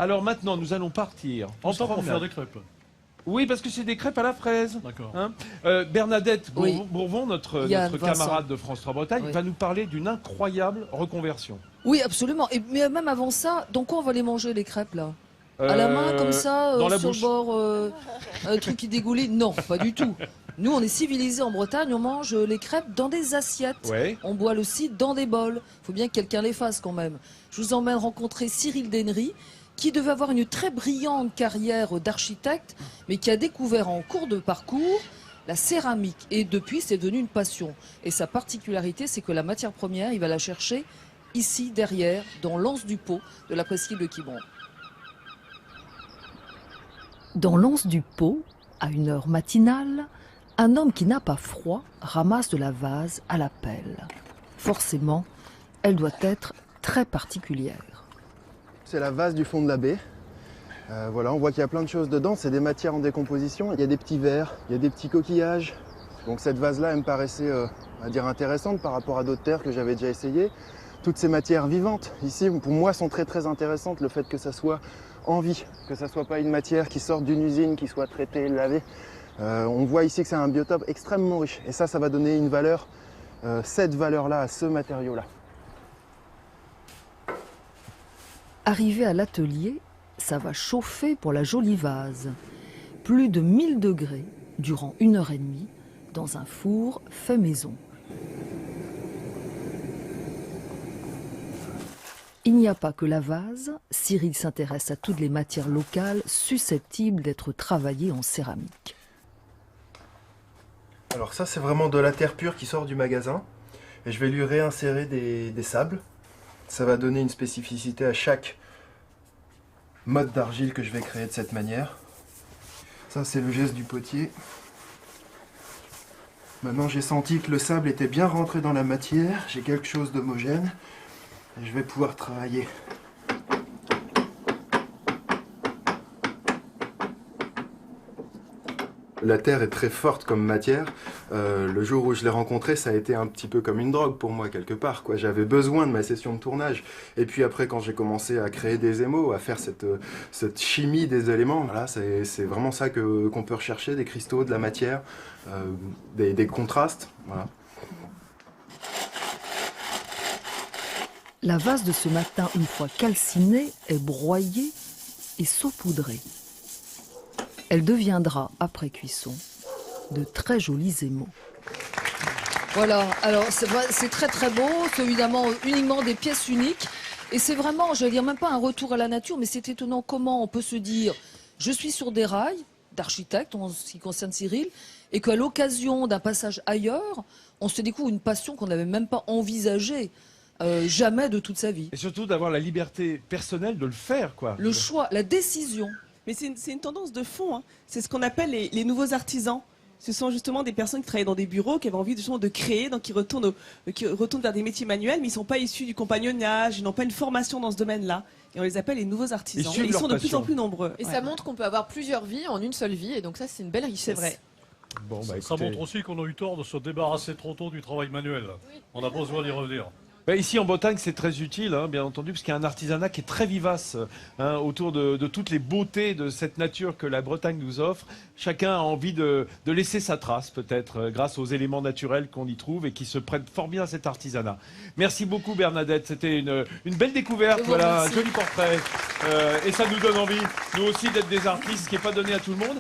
Alors maintenant, nous allons partir en Pour promenade. faire des crêpes. Oui, parce que c'est des crêpes à la fraise. D'accord. Hein Bernadette Oui. Bourvon, notre Yann, notre Vincent. camarade de France 3 Bretagne, Oui. va nous parler d'une incroyable reconversion. Oui, absolument. Mais même avant ça, dans quoi on va les manger, les crêpes, là? À la main, comme ça, dans la sur bouche. le bord, un truc qui dégouline? Non, pas du tout. Nous, on est civilisés en Bretagne, on mange les crêpes dans des assiettes. Ouais. On boit aussi dans des bols. Il faut bien que quelqu'un les fasse quand même. Je vous emmène rencontrer Cyril Dennery, qui devait avoir une très brillante carrière d'architecte, mais qui a découvert en cours de parcours la céramique. Et depuis, c'est devenu une passion. Et sa particularité, c'est que la matière première, il va la chercher ici, derrière, dans l'anse du Pot de la presqu'île de Quiberon. Dans l'anse du Pot, à une heure matinale, un homme qui n'a pas froid ramasse de la vase à la pelle. Forcément, elle doit être très particulière. C'est la vase du fond de la baie. Voilà, on voit qu'il y a plein de choses dedans. C'est des matières en décomposition. Il y a des petits vers, il y a des petits coquillages. Donc cette vase-là, elle me paraissait on va dire intéressante par rapport à d'autres terres que j'avais déjà essayées. Toutes ces matières vivantes, ici, pour moi, sont très très intéressantes. Le fait que ça soit en vie, que ça soit pas une matière qui sorte d'une usine, qui soit traitée, lavée. On voit ici que c'est un biotope extrêmement riche. Et ça va donner une valeur, cette valeur-là à ce matériau-là. Arrivé à l'atelier, ça va chauffer pour la jolie vase. Plus de 1000 degrés durant 1h30 dans un four fait maison. Il n'y a pas que la vase, Cyril s'intéresse à toutes les matières locales susceptibles d'être travaillées en céramique. Alors ça, c'est vraiment de la terre pure qui sort du magasin. Et je vais lui réinsérer des sables. Ça va donner une spécificité à chaque mode d'argile que je vais créer de cette manière. Ça, c'est le geste du potier. Maintenant, j'ai senti que le sable était bien rentré dans la matière. J'ai quelque chose d'homogène. Et je vais pouvoir travailler. La terre est très forte comme matière. Le jour où je l'ai rencontrée, ça a été un petit peu comme une drogue pour moi, quelque part, quoi. J'avais besoin de ma session de tournage. Et puis après, quand j'ai commencé à créer des émaux, à faire cette chimie des éléments, voilà, c'est vraiment ça qu'on peut rechercher, des cristaux, de la matière, des contrastes. Voilà. La vase de ce matin, une fois calcinée, est broyée et saupoudrée. Elle deviendra, après cuisson, de très jolis émaux. Voilà, alors c'est très très beau, c'est évidemment uniquement des pièces uniques. Et c'est vraiment, je vais dire, même pas un retour à la nature, mais c'est étonnant comment on peut se dire, je suis sur des rails d'architecte en ce qui concerne Cyril, et qu'à l'occasion d'un passage ailleurs, on se découvre une passion qu'on n'avait même pas envisagée. Jamais de toute sa vie. Et surtout d'avoir la liberté personnelle de le faire, quoi. Le choix, la décision. Mais c'est une tendance de fond. Hein. C'est ce qu'on appelle les nouveaux artisans. Ce sont justement des personnes qui travaillent dans des bureaux, qui avaient envie justement de créer, donc qui retournent vers des métiers manuels, mais ils ne sont pas issus du compagnonnage, ils n'ont pas une formation dans ce domaine-là. Et on les appelle les nouveaux artisans. Et ils sont de plus en plus nombreux. Et ça montre qu'on peut avoir plusieurs vies en une seule vie, et donc ça, c'est une belle richesse. C'est vrai. Bon, bah, Ça écoutez, montre aussi qu'on a eu tort de se débarrasser trop tôt du travail manuel. Oui. On a besoin d'y revenir. bah, ici en Bretagne, c'est très utile, hein, bien entendu, parce qu'il y a un artisanat qui est très vivace hein, autour de toutes les beautés de cette nature que la Bretagne nous offre. Chacun a envie de laisser sa trace, peut-être, grâce aux éléments naturels qu'on y trouve et qui se prêtent fort bien à cet artisanat. Merci beaucoup, Bernadette. C'était une belle découverte, voilà, un joli portrait. Et ça nous donne envie, nous aussi, d'être des artistes, ce qui n'est pas donné à tout le monde.